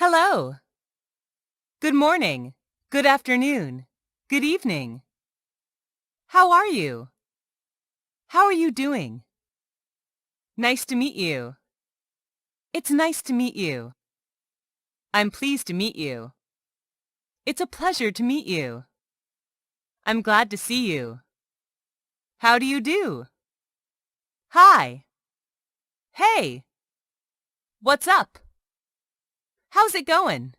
Hello. Good morning. Good afternoon. Good evening. How are you? How are you doing? Nice to meet you. It's nice to meet you. I'm pleased to meet you. It's a pleasure to meet you. I'm glad to see you. How do you do? Hi. Hey. What's up? How's it going?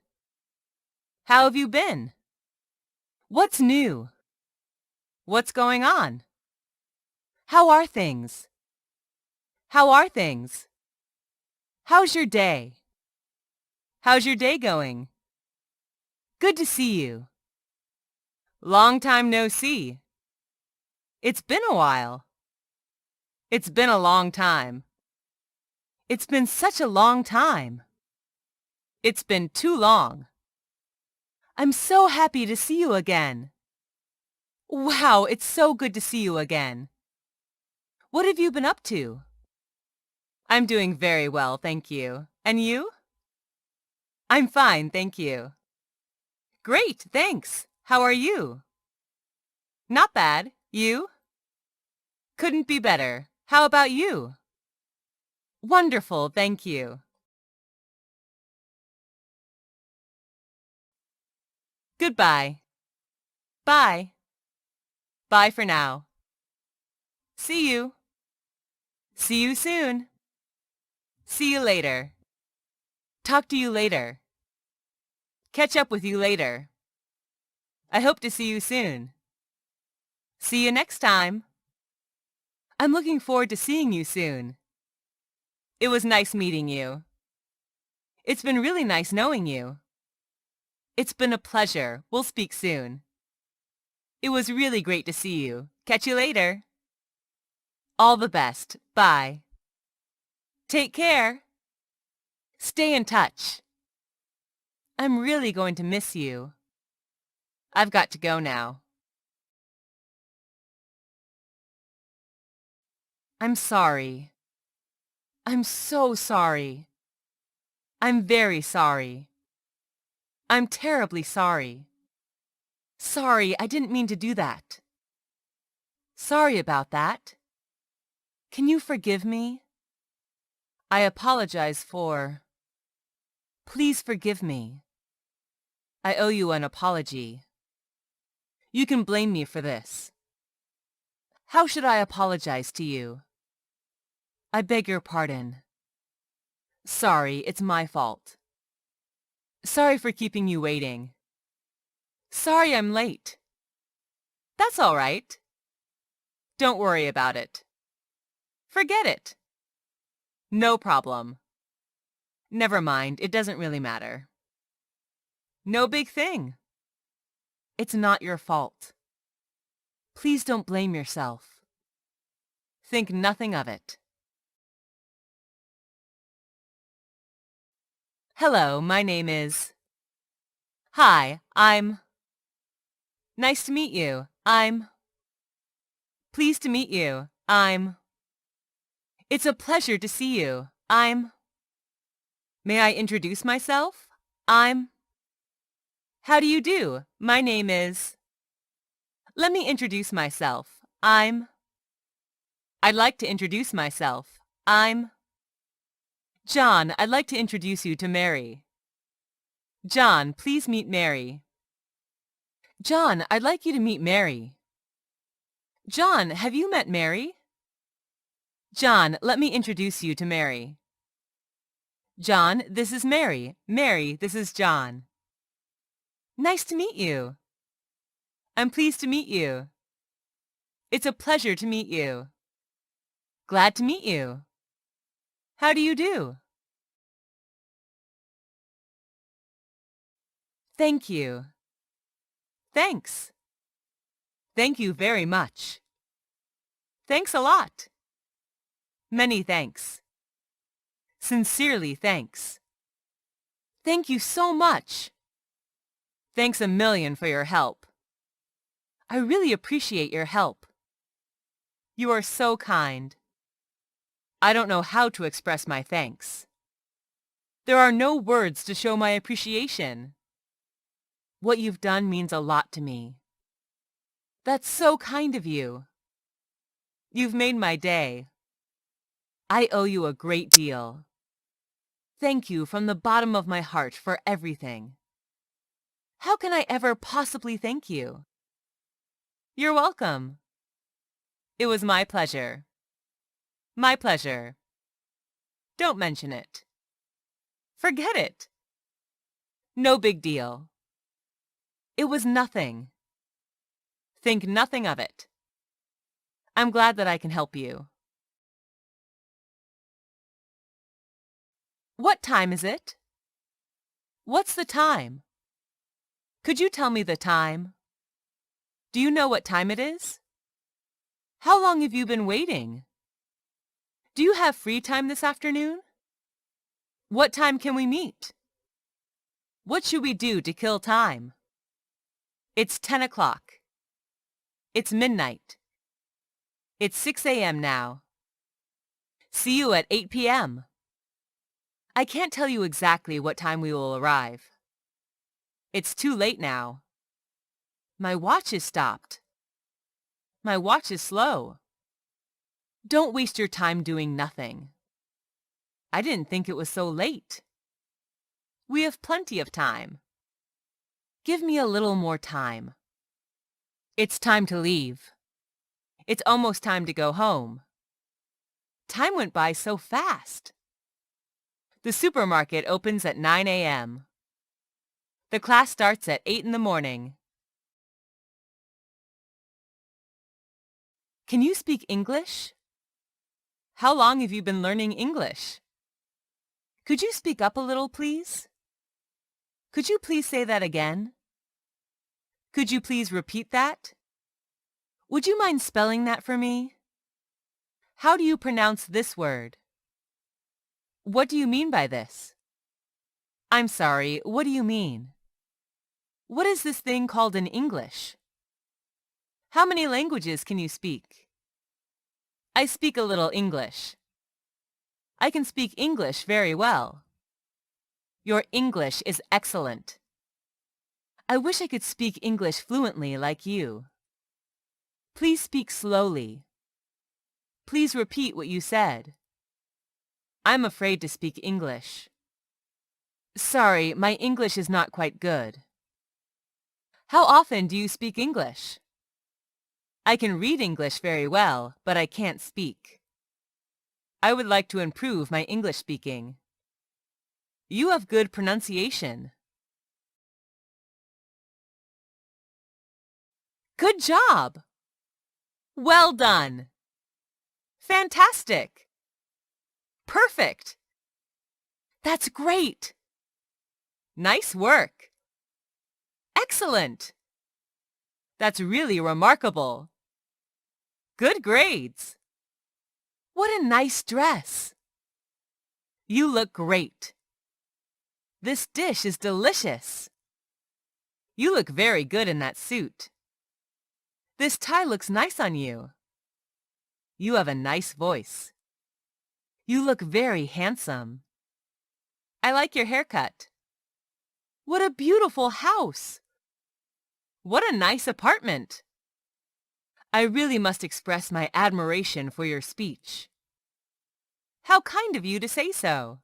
How have you been? What's new? What's going on? How are things? How are things? How's your day? How's your day going? Good to see you. Long time no see. It's been a while. It's been a long time. It's been such a long time. It's been too long. I'm so happy to see you again. Wow, it's so good to see you again. What have you been up to? I'm doing very well, thank you. And you? I'm fine, thank you. Great, thanks. How are you? Not bad. You? Couldn't be better. How about you? Wonderful, thank you. Goodbye. Bye. Bye for now. See you. See you soon. See you later. Talk to you later. Catch up with you later. I hope to see you soon. See you next time. I'm looking forward to seeing you soon. It was nice meeting you. It's been really nice knowing you. It's been a pleasure. We'll speak soon. It was really great to see you. Catch you later. All the best. Bye. Take care. Stay in touch. I'm really going to miss you. I've got to go now. I'm sorry. I'm so sorry. I'm very sorry. I'm terribly sorry. Sorry, I didn't mean to do that. Sorry about that. Can you forgive me? I apologize for... Please forgive me. I owe you an apology. You can blame me for this. How should I apologize to you? I beg your pardon. Sorry, it's my fault. Sorry for keeping you waiting. Sorry I'm late. That's all right. Don't worry about it. Forget it. No problem. Never mind, it doesn't really matter. No big thing. It's not your fault. Please don't blame yourself. Think nothing of it. Hello, my name is... Hi, I'm... Nice to meet you. I'm... Pleased to meet you. I'm... It's a pleasure to see you. I'm... May I introduce myself? I'm... How do you do? My name is... Let me introduce myself. I'm... I'd like to introduce myself. I'm... John, I'd like to introduce you to Mary. John, please meet Mary. John, I'd like you to meet Mary. John, have you met Mary? John, let me introduce you to Mary. John, this is Mary. Mary, this is John. Nice to meet you. I'm pleased to meet you. It's a pleasure to meet you. Glad to meet you. How do you do? Thank you. Thanks. Thank you very much. Thanks a lot. Many thanks. Sincerely thanks. Thank you so much. Thanks a million for your help. I really appreciate your help. You are so kind. I don't know how to express my thanks. There are no words to show my appreciation. What you've done means a lot to me. That's so kind of you. You've made my day. I owe you a great deal. Thank you from the bottom of my heart for everything. How can I ever possibly thank you? You're welcome. It was my pleasure. My pleasure. Don't mention it. Forget it. No big deal. It was nothing. Think nothing of it. I'm glad that I can help you. What time is it? What's the time? Could you tell me the time? Do you know what time it is? How long have you been waiting? Do you have free time this afternoon? What time can we meet? What should we do to kill time? It's 10 o'clock. It's midnight. It's 6 a.m. now. See you at 8 p.m. I can't tell you exactly what time we will arrive. It's too late now. My watch is stopped. My watch is slow. Don't waste your time doing nothing. I didn't think it was so late. We have plenty of time. Give me a little more time. It's time to leave. It's almost time to go home. Time went by so fast. The supermarket opens at 9 a.m. The class starts at 8 in the morning. Can you speak English? How long have you been learning English? Could you speak up a little, please? Could you please say that again? Could you please repeat that? Would you mind spelling that for me? How do you pronounce this word? What do you mean by this? I'm sorry, what do you mean? What is this thing called in English? How many languages can you speak? I speak a little English. I can speak English very well. Your English is excellent. I wish I could speak English fluently like you. Please speak slowly. Please repeat what you said. I'm afraid to speak English. Sorry, my English is not quite good. How often do you speak English? I can read English very well, but I can't speak. I would like to improve my English speaking. You have good pronunciation. Good job! Well done! Fantastic! Perfect! That's great! Nice work! Excellent! That's really remarkable! Good grades! What a nice dress! You look great! This dish is delicious! You look very good in that suit. This tie looks nice on you. You have a nice voice. You look very handsome. I like your haircut. What a beautiful house! What a nice apartment! I really must express my admiration for your speech. How kind of you to say so.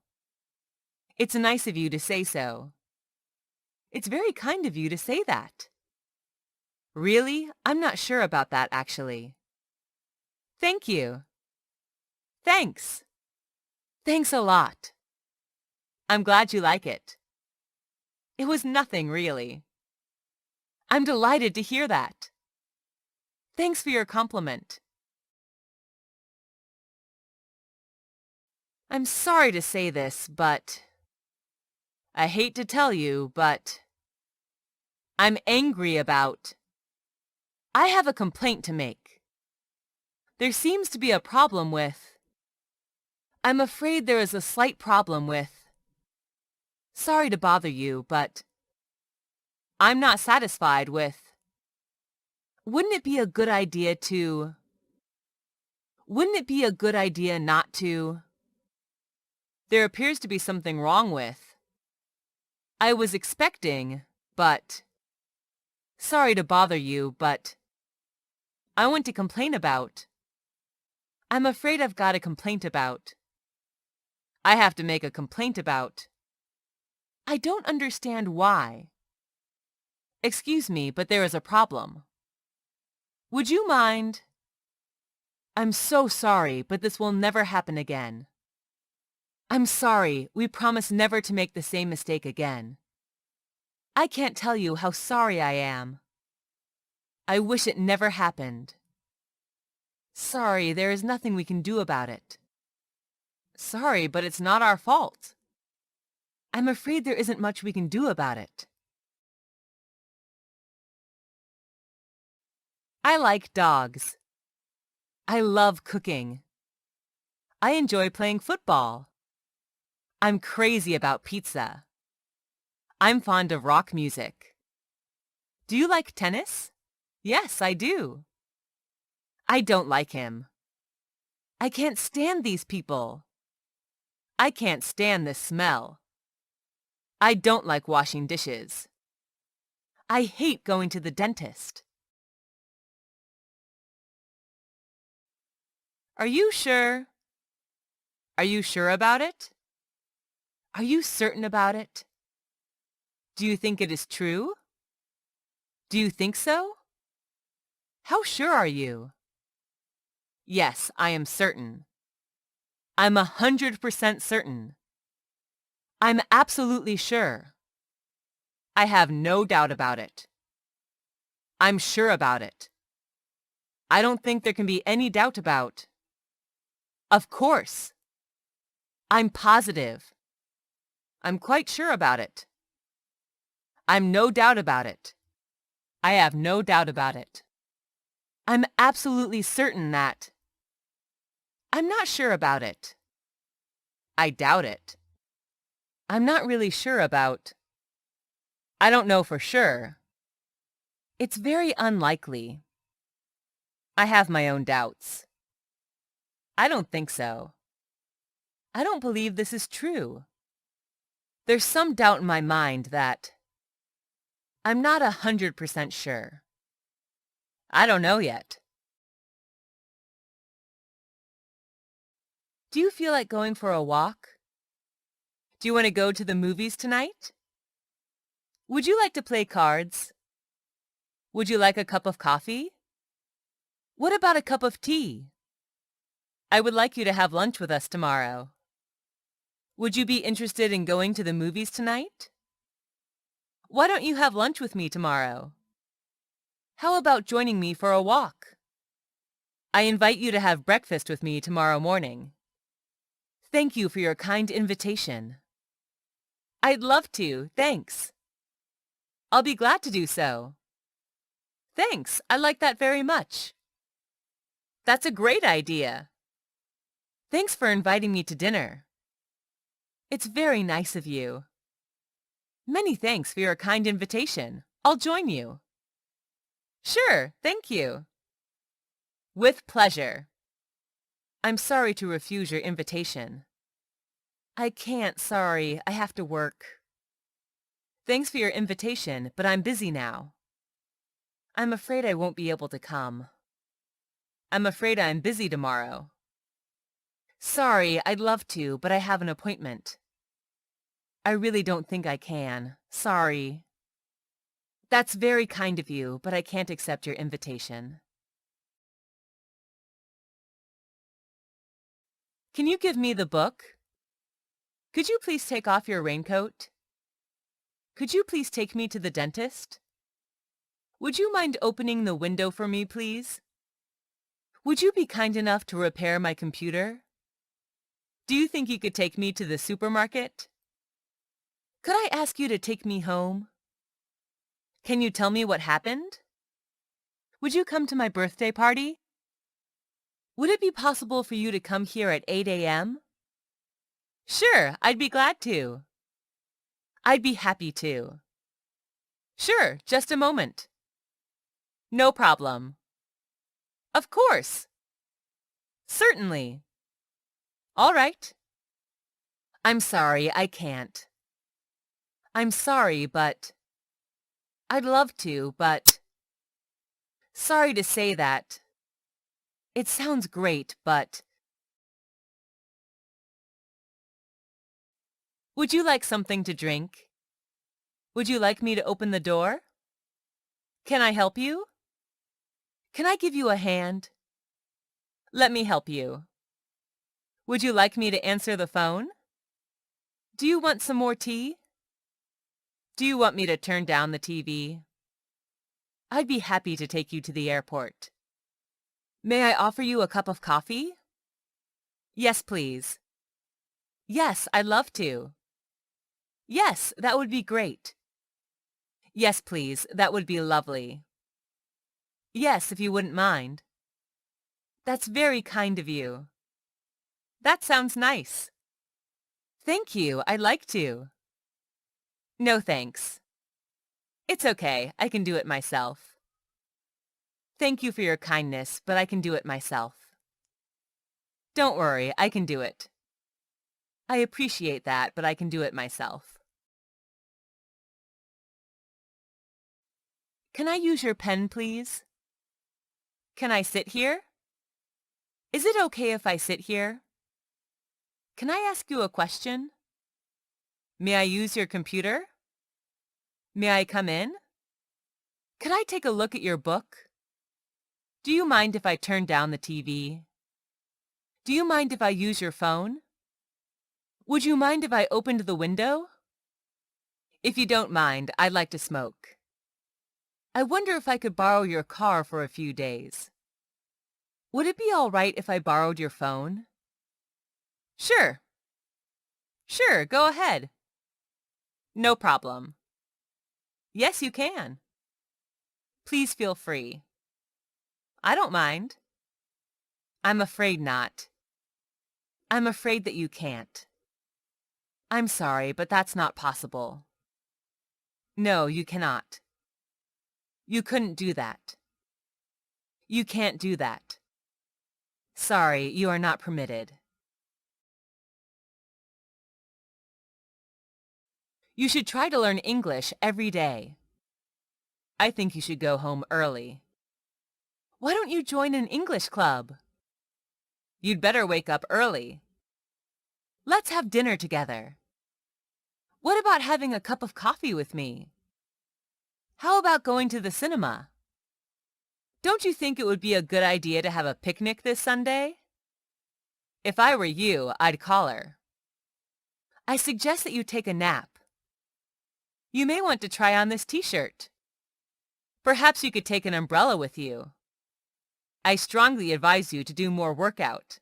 It's nice of you to say so. It's very kind of you to say that. Really? I'm not sure about that, actually. Thank you. Thanks. Thanks a lot. I'm glad you like it. It was nothing, really. I'm delighted to hear that. Thanks for your compliment. I'm sorry to say this, but I hate to tell you, but I'm angry about... I have a complaint to make. There seems to be a problem with... I'm afraid there is a slight problem with... Sorry to bother you, but I'm not satisfied with... Wouldn't it be a good idea to... Wouldn't it be a good idea not to... There appears to be something wrong with. I was expecting, but. Sorry to bother you, but. I want to complain about. I'm afraid I've got a complaint about. I have to make a complaint about. I don't understand why. Excuse me, but there is a problem. Would you mind? I'm so sorry, but this will never happen again. I'm sorry, we promise never to make the same mistake again. I can't tell you how sorry I am. I wish it never happened. Sorry, there is nothing we can do about it. Sorry, but it's not our fault. I'm afraid there isn't much we can do about it. I like dogs. I love cooking. I enjoy playing football. I'm crazy about pizza. I'm fond of rock music. Do you like tennis? Yes, I do. I don't like him. I can't stand these people. I can't stand this smell. I don't like washing dishes. I hate going to the dentist. Are you sure? Are you sure about it? Are you certain about it? Do you think it is true? Do you think so? How sure are you? Yes, I am certain. I'm 100% certain. I'm absolutely sure. I have no doubt about it. I'm sure about it. I don't think there can be any doubt about. Of course. I'm positive. I'm quite sure about it. I'm no doubt about it. I have no doubt about it. I'm absolutely certain that. I'm not sure about it. I doubt it. I'm not really sure about. I don't know for sure. It's very unlikely. I have my own doubts. I don't think so. I don't believe this is true. There's some doubt in my mind that. I'm not 100% sure. I don't know yet. Do you feel like going for a walk? Do you want to go to the movies tonight? Would you like to play cards? Would you like a cup of coffee? What about a cup of tea? I would like you to have lunch with us tomorrow. Would you be interested in going to the movies tonight? Why don't you have lunch with me tomorrow? How about joining me for a walk? I invite you to have breakfast with me tomorrow morning. Thank you for your kind invitation. I'd love to, thanks. I'll be glad to do so. Thanks, I like that very much. That's a great idea. Thanks for inviting me to dinner. It's very nice of you. Many thanks for your kind invitation. I'll join you. Sure, thank you. With pleasure. I'm sorry to refuse your invitation. I can't, sorry, I have to work. Thanks for your invitation, but I'm busy now. I'm afraid I won't be able to come. I'm afraid I'm busy tomorrow. Sorry, I'd love to, but I have an appointment. I really don't think I can. Sorry. That's very kind of you, but I can't accept your invitation. Can you give me the book? Could you please take off your raincoat? Could you please take me to the dentist? Would you mind opening the window for me, please? Would you be kind enough to repair my computer? Do you think you could take me to the supermarket? Could I ask you to take me home? Can you tell me what happened? Would you come to my birthday party? Would it be possible for you to come here at 8 a.m.? Sure, I'd be glad to. I'd be happy to. Sure, just a moment. No problem. Of course. Certainly. All right. I'm sorry, I can't. I'm sorry, but I'd love to, but sorry to say that. It sounds great, but would you like something to drink? Would you like me to open the door? Can I help you? Can I give you a hand? Let me help you. Would you like me to answer the phone? Do you want some more tea? Do you want me to turn down the TV? I'd be happy to take you to the airport. May I offer you a cup of coffee? Yes, please. Yes, I'd love to. Yes, that would be great. Yes, please, that would be lovely. Yes, if you wouldn't mind. That's very kind of you. That sounds nice. Thank you, I'd like to. No thanks. It's okay, I can do it myself. Thank you for your kindness, but I can do it myself. Don't worry, I can do it. I appreciate that, but I can do it myself. Can I use your pen, please? Can I sit here? Is it okay if I sit here? Can I ask you a question? May I use your computer? May I come in? Could I take a look at your book? Do you mind if I turn down the TV? Do you mind if I use your phone? Would you mind if I opened the window? If you don't mind, I'd like to smoke. I wonder if I could borrow your car for a few days. Would it be all right if I borrowed your phone? Sure. Sure, go ahead. No problem. Yes, you can. Please feel free. I don't mind. I'm afraid not. I'm afraid that you can't. I'm sorry, but that's not possible. No, you cannot. You couldn't do that. You can't do that. Sorry, you are not permitted. You should try to learn English every day. I think you should go home early. Why don't you join an English club? You'd better wake up early. Let's have dinner together. What about having a cup of coffee with me? How about going to the cinema? Don't you think it would be a good idea to have a picnic this Sunday? If I were you, I'd call her. I suggest that you take a nap. You may want to try on this t-shirt. Perhaps you could take an umbrella with you. I strongly advise you to do more workout.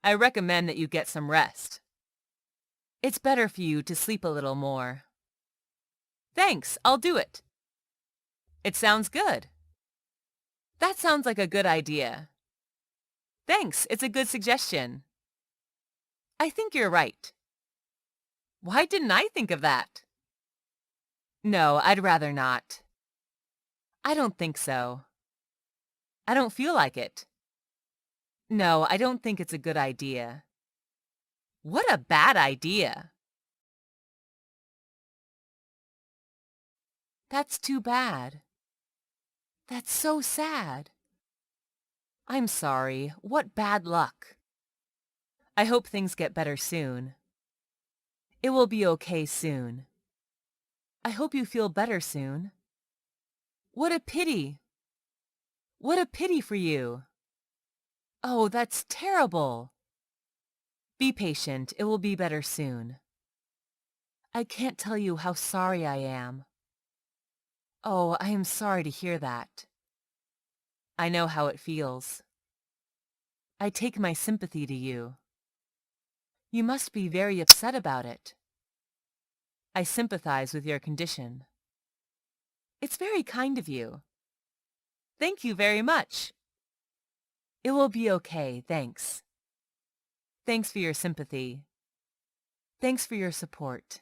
I recommend that you get some rest. It's better for you to sleep a little more. Thanks, I'll do it. It sounds good. That sounds like a good idea. Thanks, it's a good suggestion. I think you're right. Why didn't I think of that? No, I'd rather not. I don't think so. I don't feel like it. No, I don't think it's a good idea. What a bad idea. That's too bad. That's so sad. I'm sorry. What bad luck. I hope things get better soon. It will be okay soon. I hope you feel better soon. What a pity. What a pity for you. Oh, that's terrible. Be patient. It will be better soon. I can't tell you how sorry I am. Oh, I am sorry to hear that. I know how it feels. I take my sympathy to you. You must be very upset about it. I sympathize with your condition. It's very kind of you. Thank you very much. It will be okay, thanks. Thanks for your sympathy. Thanks for your support.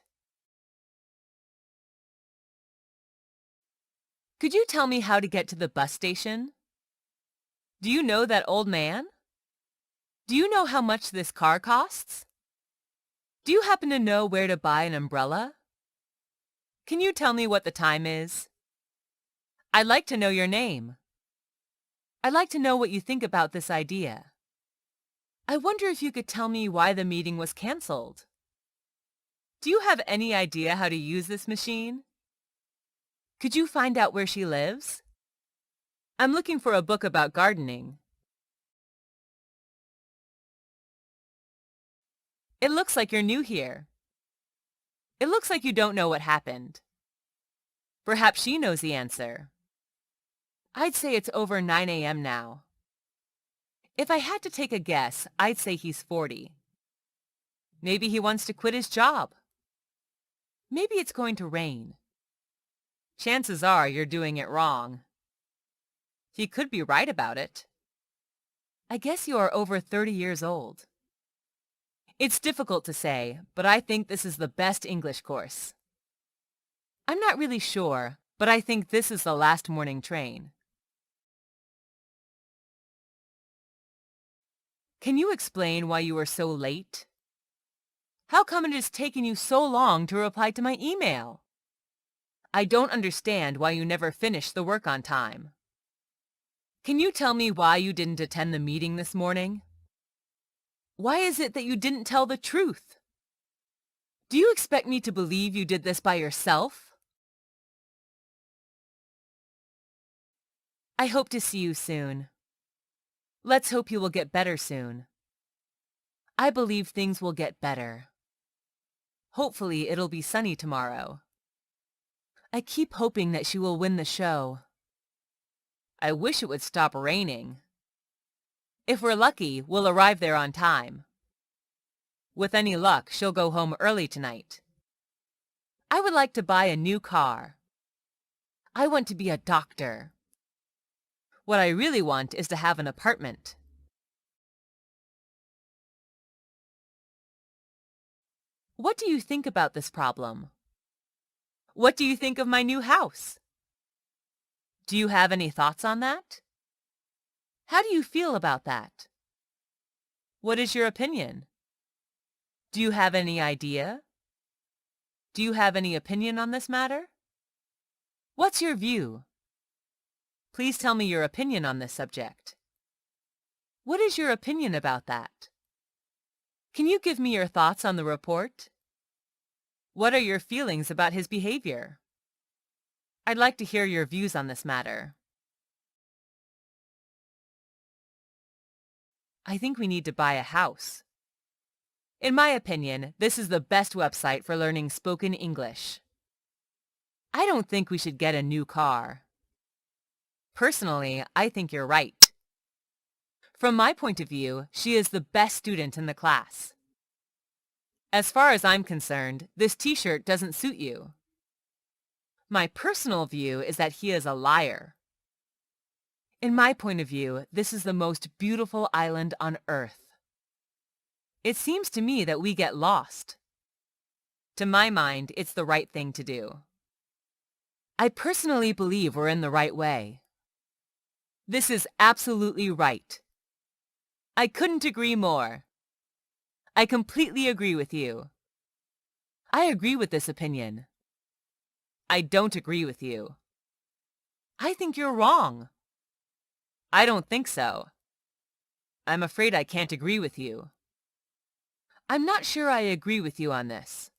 Could you tell me how to get to the bus station? Do you know that old man? Do you know how much this car costs? Do you happen to know where to buy an umbrella? Can you tell me what the time is? I'd like to know your name. I'd like to know what you think about this idea. I wonder if you could tell me why the meeting was canceled. Do you have any idea how to use this machine? Could you find out where she lives? I'm looking for a book about gardening. It looks like you're new here. It looks like you don't know what happened. Perhaps she knows the answer. I'd say it's over 9 a.m. now. If I had to take a guess, I'd say he's 40. Maybe he wants to quit his job. Maybe it's going to rain. Chances are you're doing it wrong. He could be right about it. I guess you are over 30 years old. It's difficult to say, but I think this is the best English course. I'm not really sure, but I think this is the last morning train. Can you explain why you were so late? How come it has taken you so long to reply to my email? I don't understand why you never finished the work on time. Can you tell me why you didn't attend the meeting this morning? Why is it that you didn't tell the truth? Do you expect me to believe you did this by yourself? I hope to see you soon. Let's hope you will get better soon. I believe things will get better. Hopefully it'll be sunny tomorrow. I keep hoping that she will win the show. I wish it would stop raining. If we're lucky, we'll arrive there on time. With any luck, she'll go home early tonight. I would like to buy a new car. I want to be a doctor. What I really want is to have an apartment. What do you think about this problem? What do you think of my new house? Do you have any thoughts on that? How do you feel about that? What is your opinion? Do you have any idea? Do you have any opinion on this matter? What's your view? Please tell me your opinion on this subject. What is your opinion about that? Can you give me your thoughts on the report? What are your feelings about his behavior? I'd like to hear your views on this matter. I think we need to buy a house. In my opinion, this is the best website for learning spoken English. I don't think we should get a new car. Personally, I think you're right. From my point of view, she is the best student in the class. As far as I'm concerned, this t-shirt doesn't suit you. My personal view is that he is a liar. In my point of view, this is the most beautiful island on Earth. It seems to me that we get lost. To my mind, it's the right thing to do. I personally believe we're in the right way. This is absolutely right. I couldn't agree more. I completely agree with you. I agree with this opinion. I don't agree with you. I think you're wrong. I don't think so. I'm afraid I can't agree with you. I'm not sure I agree with you on this.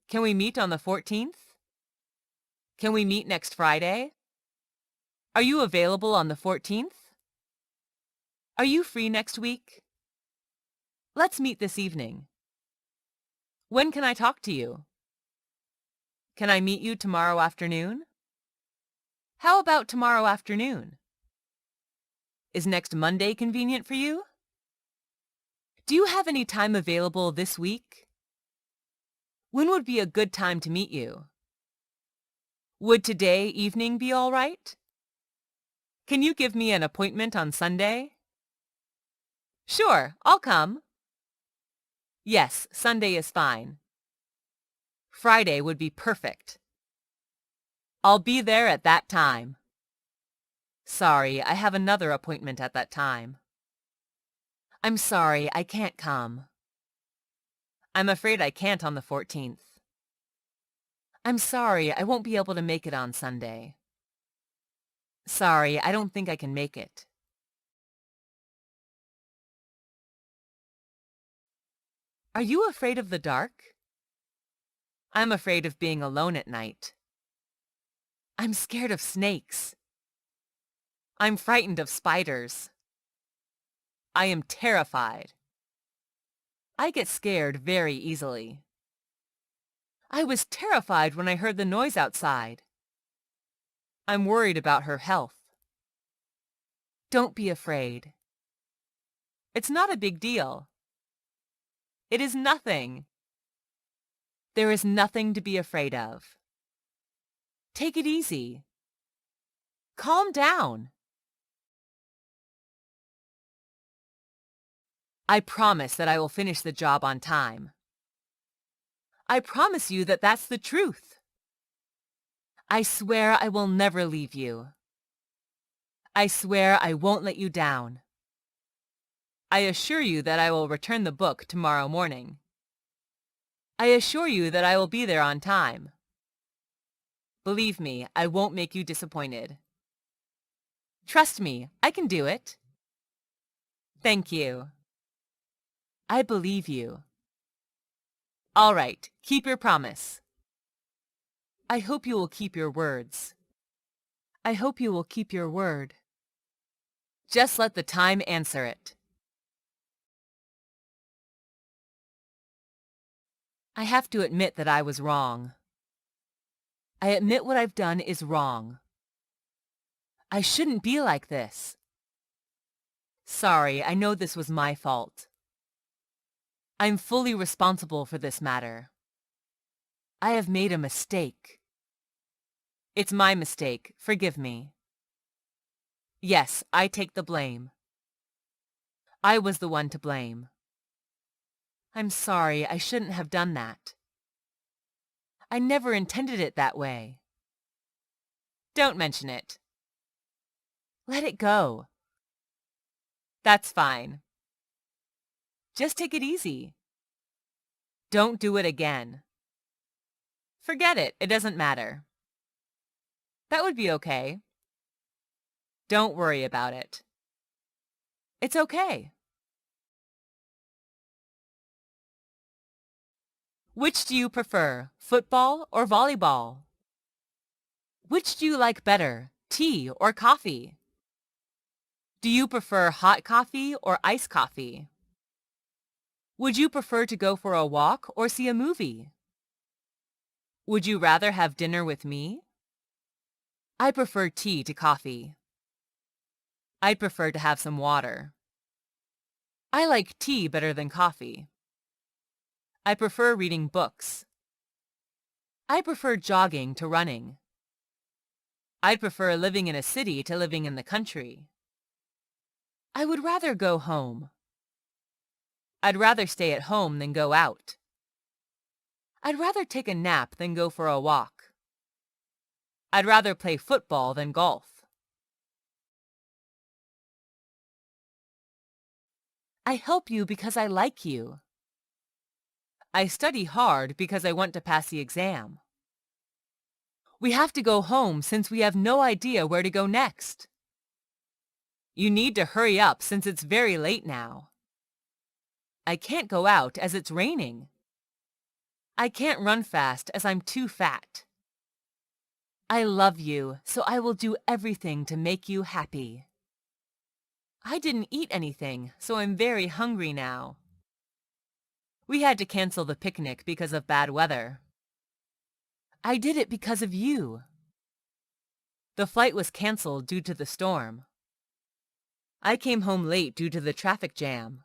Can we meet on the 14th? Can we meet next Friday? Are you available on the 14th? Are you free next week? Let's meet this evening. When can I talk to you? Can I meet you tomorrow afternoon? How about tomorrow afternoon? Is next Monday convenient for you? Do you have any time available this week? When would be a good time to meet you? Would today evening be all right? Can you give me an appointment on Sunday? Sure, I'll come. Yes, Sunday is fine. Friday would be perfect. I'll be there at that time. Sorry, I have another appointment at that time. I'm sorry, I can't come. I'm afraid I can't on the 14th. I'm sorry, I won't be able to make it on Sunday. Sorry, I don't think I can make it. Are you afraid of the dark? I'm afraid of being alone at night. I'm scared of snakes. I'm frightened of spiders. I am terrified. I get scared very easily. I was terrified when I heard the noise outside. I'm worried about her health. Don't be afraid. It's not a big deal. It is nothing. There is nothing to be afraid of. Take it easy. Calm down. I promise that I will finish the job on time. I promise you that that's the truth. I swear I will never leave you. I swear I won't let you down. I assure you that I will return the book tomorrow morning. I assure you that I will be there on time. Believe me, I won't make you disappointed. Trust me, I can do it. Thank you. I believe you. All right, keep your promise. I hope you will keep your words. I hope you will keep your word. Just let the time answer it. I have to admit that I was wrong. I admit what I've done is wrong. I shouldn't be like this. Sorry, I know this was my fault. I'm fully responsible for this matter. I have made a mistake. It's my mistake. Forgive me. Yes, I take the blame. I was the one to blame. I'm sorry, I shouldn't have done that. I never intended it that way. Don't mention it. Let it go. That's fine. Just take it easy. Don't do it again. Forget it, it doesn't matter. That would be okay. Don't worry about it. It's okay. Which do you prefer, football or volleyball? Which do you like better, tea or coffee? Do you prefer hot coffee or iced coffee? Would you prefer to go for a walk or see a movie? Would you rather have dinner with me? I prefer tea to coffee. I'd prefer to have some water. I like tea better than coffee. I prefer reading books. I prefer jogging to running. I'd prefer living in a city to living in the country. I would rather go home. I'd rather stay at home than go out. I'd rather take a nap than go for a walk. I'd rather play football than golf. I help you because I like you. I study hard because I want to pass the exam. We have to go home since we have no idea where to go next. You need to hurry up since it's very late now. I can't go out as it's raining. I can't run fast as I'm too fat. I love you, so I will do everything to make you happy. I didn't eat anything, so I'm very hungry now. We had to cancel the picnic because of bad weather. I did it because of you. The flight was canceled due to the storm. I came home late due to the traffic jam.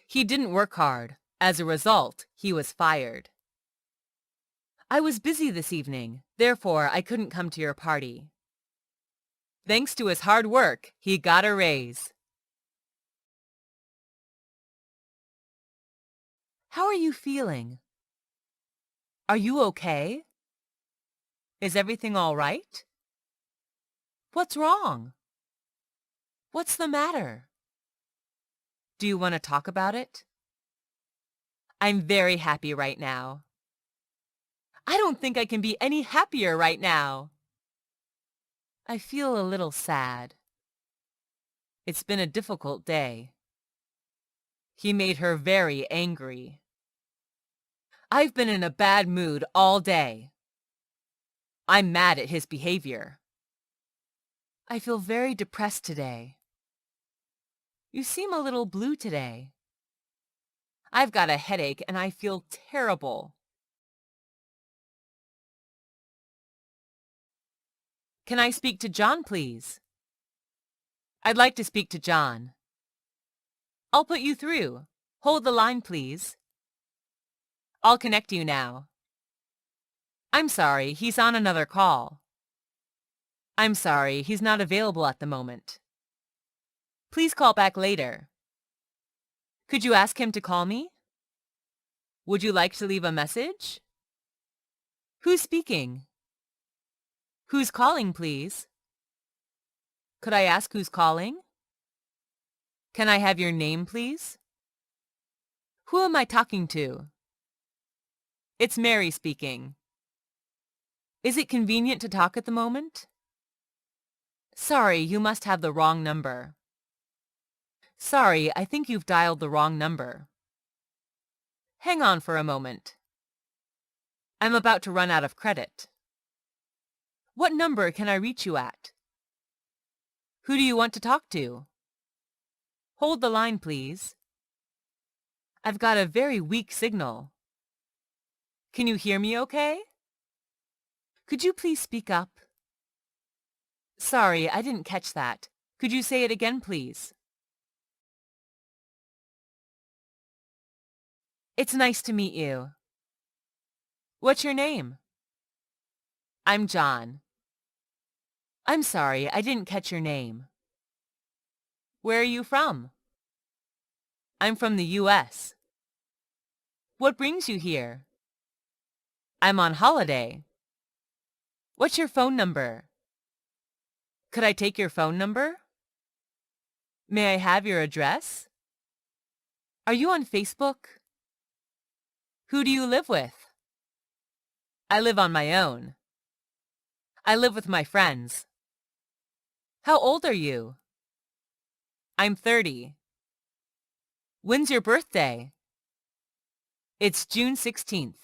He didn't work hard. As a result, he was fired. I was busy this evening, therefore I couldn't come to your party. Thanks to his hard work, he got a raise. How are you feeling? Are you okay? Is everything all right? What's wrong? What's the matter? Do you want to talk about it? I'm very happy right now. I don't think I can be any happier right now. I feel a little sad. It's been a difficult day. He made her very angry. I've been in a bad mood all day. I'm mad at his behavior. I feel very depressed today. You seem a little blue today. I've got a headache and I feel terrible. Can I speak to John, please? I'd like to speak to John. I'll put you through. Hold the line, please. I'll connect you now. I'm sorry, he's on another call. I'm sorry, he's not available at the moment. Please call back later. Could you ask him to call me? Would you like to leave a message? Who's speaking? Who's calling, please? Could I ask who's calling? Can I have your name, please? Who am I talking to? It's Mary speaking. Is it convenient to talk at the moment? Sorry, you must have the wrong number. Sorry, I think you've dialed the wrong number. Hang on for a moment. I'm about to run out of credit. What number can I reach you at? Who do you want to talk to? Hold the line, please. I've got a very weak signal. Can you hear me okay? Could you please speak up? Sorry, I didn't catch that. Could you say it again, please? It's nice to meet you. What's your name? I'm John. I'm sorry, I didn't catch your name. Where are you from? I'm from the U.S. What brings you here? I'm on holiday. What's your phone number? Could I take your phone number? May I have your address? Are you on Facebook? Who do you live with? I live on my own. I live with my friends. How old are you? I'm 30. When's your birthday? It's June 16th.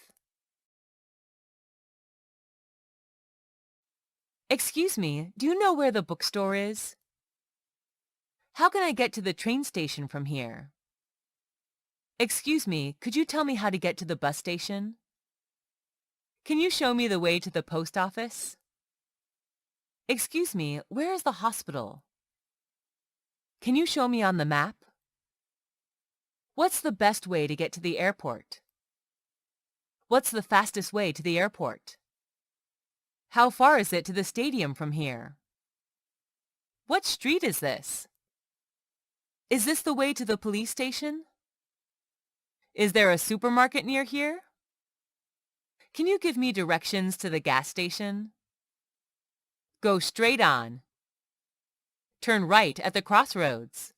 Excuse me, do you know where the bookstore is? How can I get to the train station from here? Excuse me, could you tell me how to get to the bus station? Can you show me the way to the post office? Excuse me, where is the hospital? Can you show me on the map? What's the best way to get to the airport? What's the fastest way to the airport? How far is it to the stadium from here? What street is this? Is this the way to the police station? Is there a supermarket near here? Can you give me directions to the gas station? Go straight on. Turn right at the crossroads.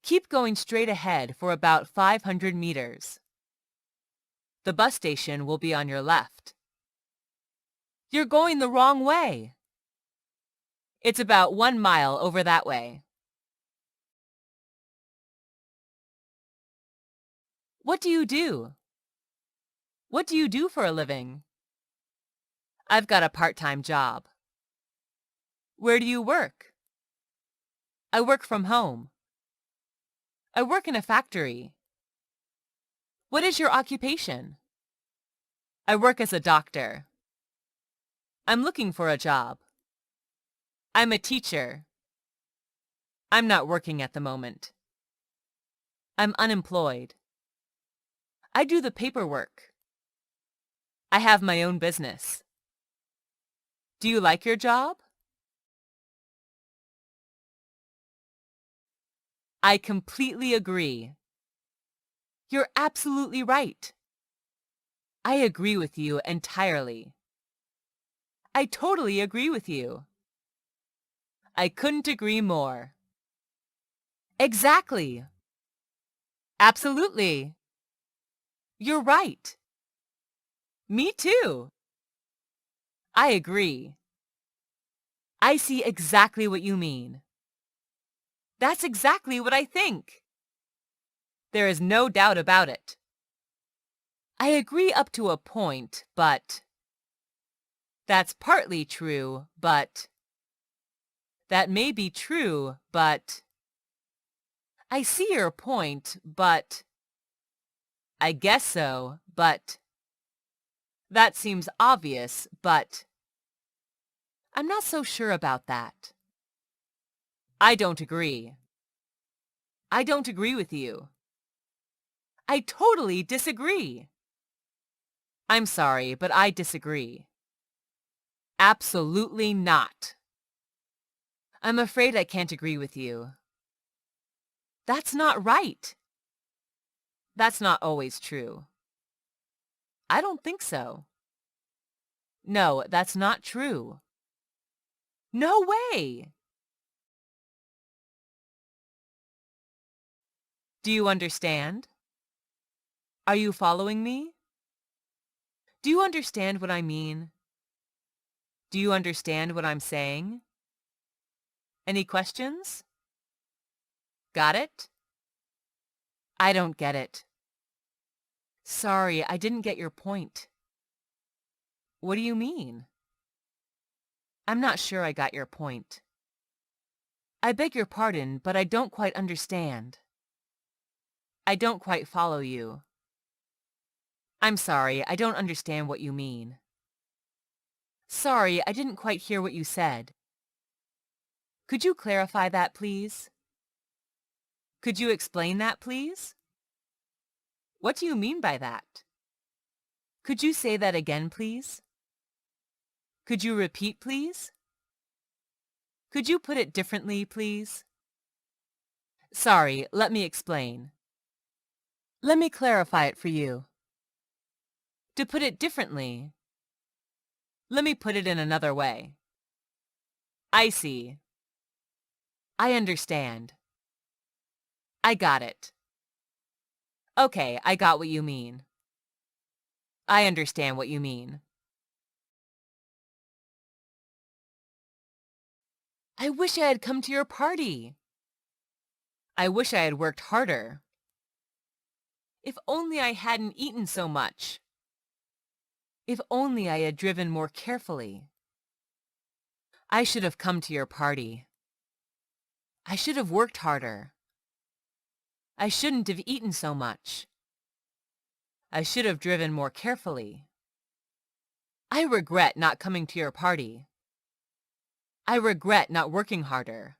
Keep going straight ahead for about 500 meters. The bus station will be on your left. You're going the wrong way. It's about 1 mile over that way. What do you do? What do you do for a living? I've got a part-time job. Where do you work? I work from home. I work in a factory. What is your occupation? I work as a doctor. I'm looking for a job. I'm a teacher. I'm not working at the moment. I'm unemployed. I do the paperwork. I have my own business. Do you like your job? I completely agree. You're absolutely right. I agree with you entirely. I totally agree with you. I couldn't agree more. Exactly. Absolutely. You're right. Me too. I agree. I see exactly what you mean. That's exactly what I think. There is no doubt about it. I agree up to a point, but that's partly true, but that may be true, but I see your point, but I guess so, but that seems obvious, but I'm not so sure about that. I don't agree. I don't agree with you. I totally disagree. I'm sorry, but I disagree. Absolutely not. I'm afraid I can't agree with you. That's not right. That's not always true. I don't think so. No, that's not true. No way! Do you understand? Are you following me? Do you understand what I mean? Do you understand what I'm saying? Any questions? Got it? I don't get it. Sorry, I didn't get your point. What do you mean? I'm not sure I got your point. I beg your pardon, but I don't quite understand. I don't quite follow you. I'm sorry, I don't understand what you mean. Sorry, I didn't quite hear what you said. Could you clarify that, please? Could you explain that, please? What do you mean by that? Could you say that again, please? Could you repeat, please? Could you put it differently, please? Sorry, let me explain. Let me clarify it for you. To put it differently, let me put it in another way. I see. I understand. I got it. Okay, I got what you mean. I understand what you mean. I wish I had come to your party. I wish I had worked harder. If only I hadn't eaten so much. If only I had driven more carefully. I should have come to your party. I should have worked harder. I shouldn't have eaten so much. I should have driven more carefully. I regret not coming to your party. I regret not working harder.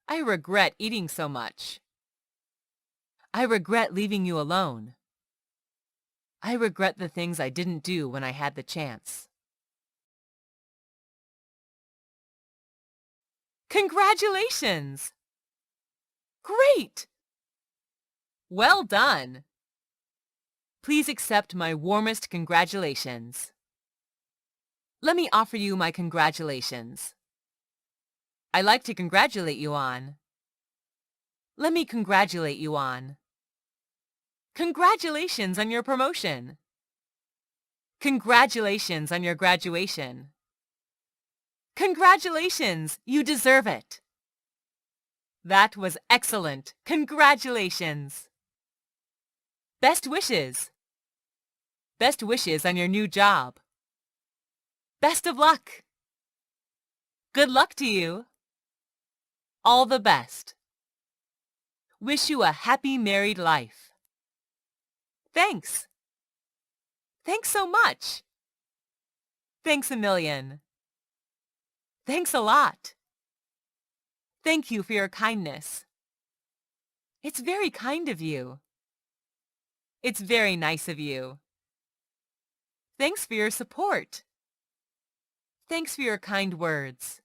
I regret eating so much. I regret leaving you alone. I regret the things I didn't do when I had the chance. Congratulations! Great! Well done! Please accept my warmest congratulations. Let me offer you my congratulations. I'd like to congratulate you on. Let me congratulate you on. Congratulations on your promotion. Congratulations on your graduation. Congratulations, you deserve it. That was excellent. Congratulations. Best wishes. Best wishes on your new job. Best of luck. Good luck to you. All the best. Wish you a happy married life. Thanks. Thanks so much. Thanks a million. Thanks a lot. Thank you for your kindness. It's very kind of you. It's very nice of you. Thanks for your support. Thanks for your kind words.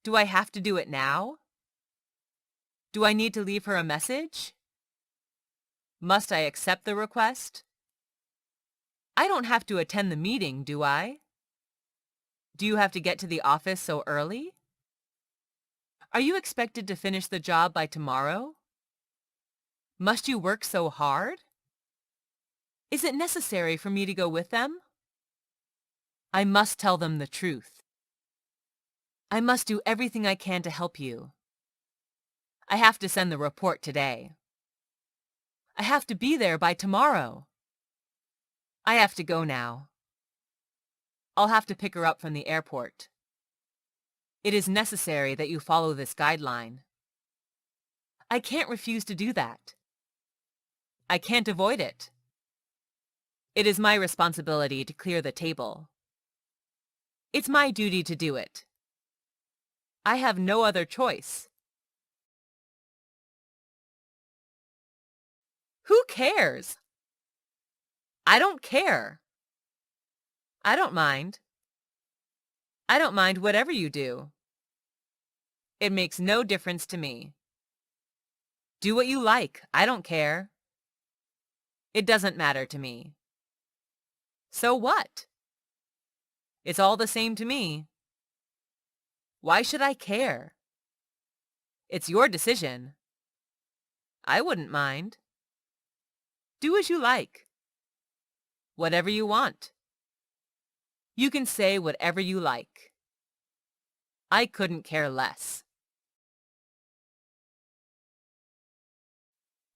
Do I have to do it now? Do I need to leave her a message? Must I accept the request? I don't have to attend the meeting, do I? Do you have to get to the office so early? Are you expected to finish the job by tomorrow? Must you work so hard? Is it necessary for me to go with them? I must tell them the truth. I must do everything I can to help you. I have to send the report today. I have to be there by tomorrow. I have to go now. I'll have to pick her up from the airport. It is necessary that you follow this guideline. I can't refuse to do that. I can't avoid it. It is my responsibility to clear the table. It's my duty to do it. I have no other choice. Who cares? I don't care. I don't mind. I don't mind whatever you do. It makes no difference to me. Do what you like. I don't care. It doesn't matter to me. So what? It's all the same to me. Why should I care? It's your decision. I wouldn't mind. Do as you like. Whatever you want. You can say whatever you like. I couldn't care less.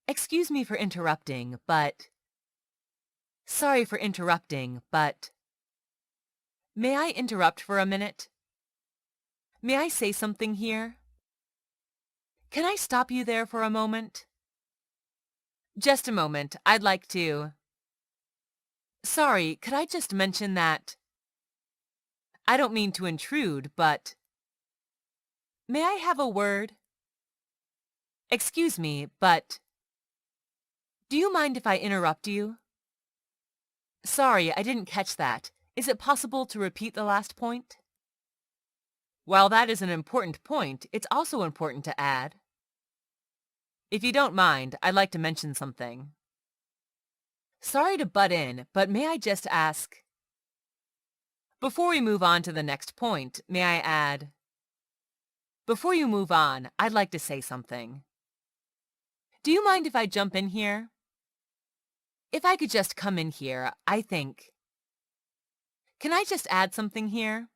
Excuse me for interrupting, but... Sorry for interrupting, but... May I interrupt for a minute? May I say something here? Can I stop you there for a moment? Just a moment. I'd like to... Sorry, could I just mention that... I don't mean to intrude, but... May I have a word? Excuse me, but... Do you mind if I interrupt you? Sorry, I didn't catch that. Is it possible to repeat the last point? While that is an important point, it's also important to add. If you don't mind, I'd like to mention something. Sorry to butt in, but may I just ask... Before we move on to the next point, may I add... Before you move on, I'd like to say something. Do you mind if I jump in here? If I could just come in here, I think... Can I just add something here?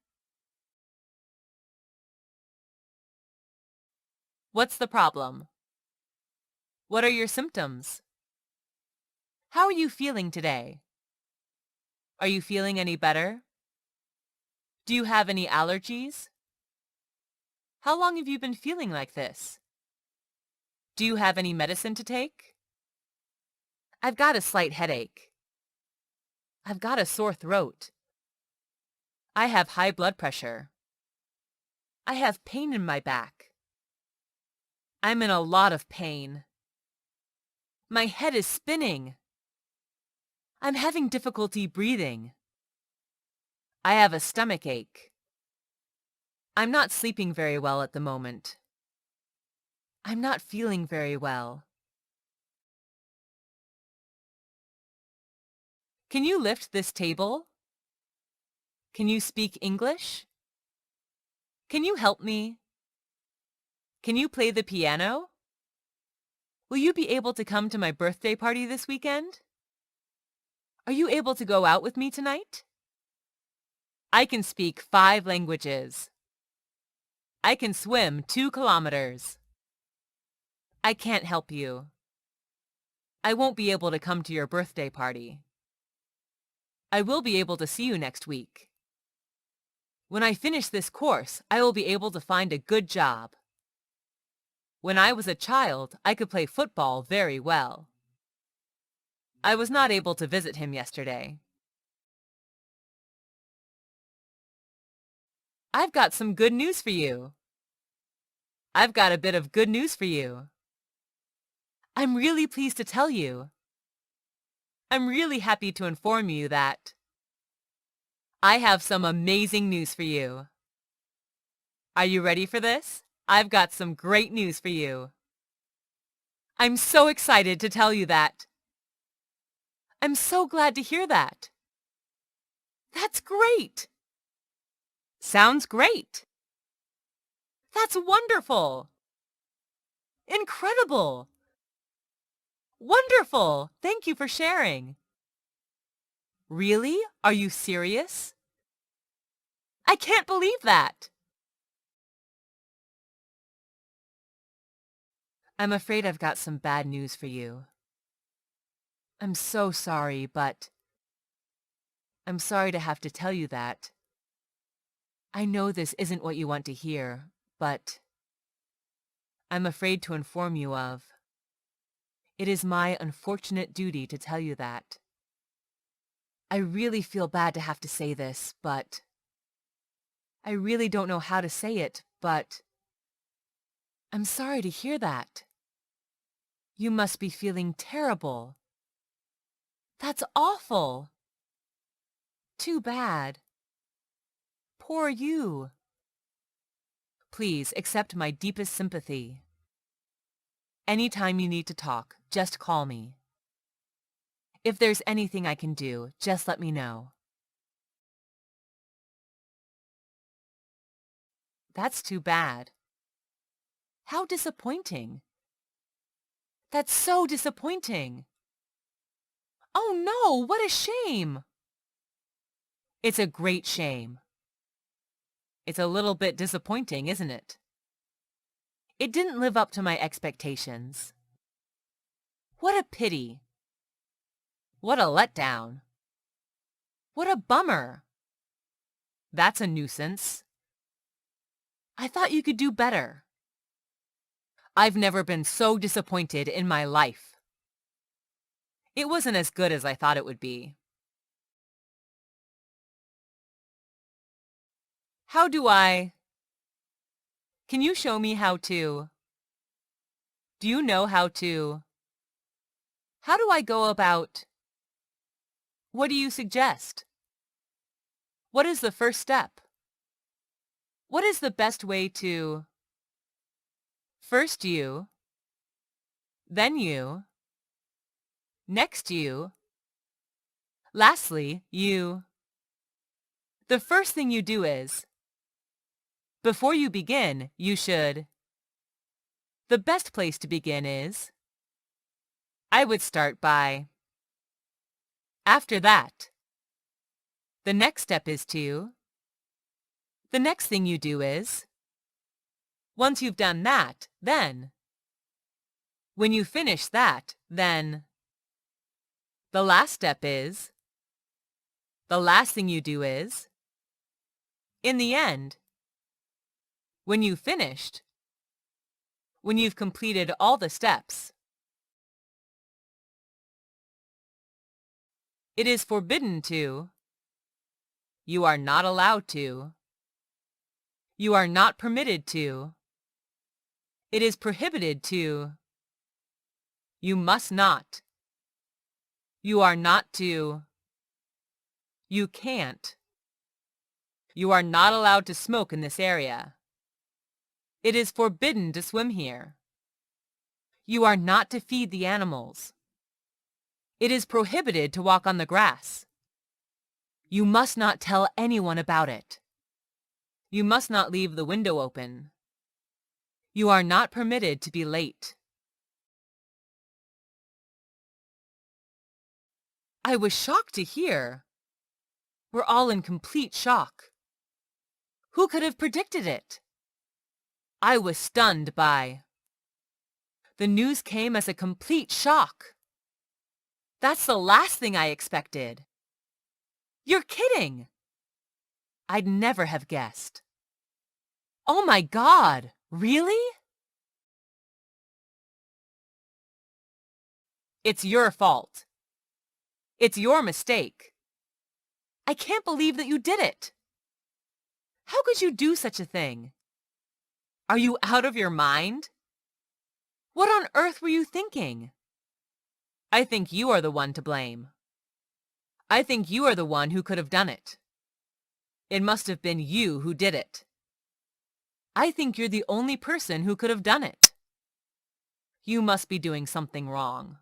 What's the problem? What are your symptoms? How are you feeling today? Are you feeling any better? Do you have any allergies? How long have you been feeling like this? Do you have any medicine to take? I've got a slight headache. I've got a sore throat. I have high blood pressure. I have pain in my back. I'm in a lot of pain. My head is spinning. I'm having difficulty breathing. I have a stomach ache. I'm not sleeping very well at the moment. I'm not feeling very well. Can you lift this table? Can you speak English? Can you help me? Can you play the piano? Will you be able to come to my birthday party this weekend? Are you able to go out with me tonight? I can speak 5 languages. I can swim 2 kilometers. I can't help you. I won't be able to come to your birthday party. I will be able to see you next week. When I finish this course, I will be able to find a good job. When I was a child, I could play football very well. I was not able to visit him yesterday. I've got some good news for you. I've got a bit of good news for you. I'm really pleased to tell you. I'm really happy to inform you that I have some amazing news for you. Are you ready for this? I've got some great news for you. I'm so excited to tell you that. I'm so glad to hear that. That's great. Sounds great. That's wonderful! Incredible! Wonderful! Thank you for sharing. Really? Are you serious? I can't believe that! I'm afraid I've got some bad news for you. I'm so sorry, but I'm sorry to have to tell you that. I know this isn't what you want to hear, but I'm afraid to inform you of. It is my unfortunate duty to tell you that. I really feel bad to have to say this, but I really don't know how to say it, but I'm sorry to hear that. You must be feeling terrible. That's awful. Too bad. Poor you. Please accept my deepest sympathy. Anytime you need to talk, just call me. If there's anything I can do, just let me know. That's too bad. How disappointing. That's so disappointing. Oh no, what a shame. It's a great shame. It's a little bit disappointing, isn't it? It didn't live up to my expectations. What a pity. What a letdown. What a bummer. That's a nuisance. I thought you could do better. I've never been so disappointed in my life. It wasn't as good as I thought it would be. How do I... Can you show me how to... Do you know how to... How do I go about... What do you suggest? What is the first step? What is the best way to... First you, then you, next you, lastly you. The first thing you do is, before you begin, you should. The best place to begin is, I would start by. After that, the next step is to. The next thing you do is. Once you've done that, then. When you finish that, then. The last step is. The last thing you do is. In the end. When you've finished. When you've completed all the steps. It is forbidden to. You are not allowed to. You are not permitted to. It is prohibited to. You must not. You are not to. You can't. You are not allowed to smoke in this area. It is forbidden to swim here. You are not to feed the animals. It is prohibited to walk on the grass. You must not tell anyone about it. You must not leave the window open. You are not permitted to be late. I was shocked to hear. We're all in complete shock. Who could have predicted it? I was stunned by. The news came as a complete shock. That's the last thing I expected. You're kidding! I'd never have guessed. Oh my God, really? It's your fault. It's your mistake. I can't believe that you did it. How could you do such a thing? Are you out of your mind? What on earth were you thinking? I think you are the one to blame. I think you are the one who could have done it. It must have been you who did it. I think you're the only person who could have done it. You must be doing something wrong.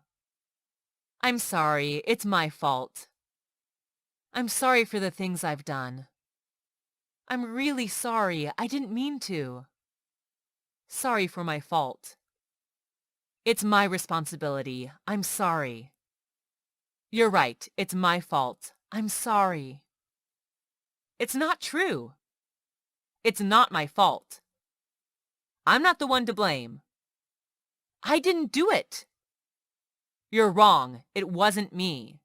I'm sorry, it's my fault. I'm sorry for the things I've done. I'm really sorry, I didn't mean to. Sorry for my fault. It's my responsibility. I'm sorry. You're right. It's my fault. I'm sorry. It's not true. It's not my fault. I'm not the one to blame. I didn't do it. You're wrong. It wasn't me.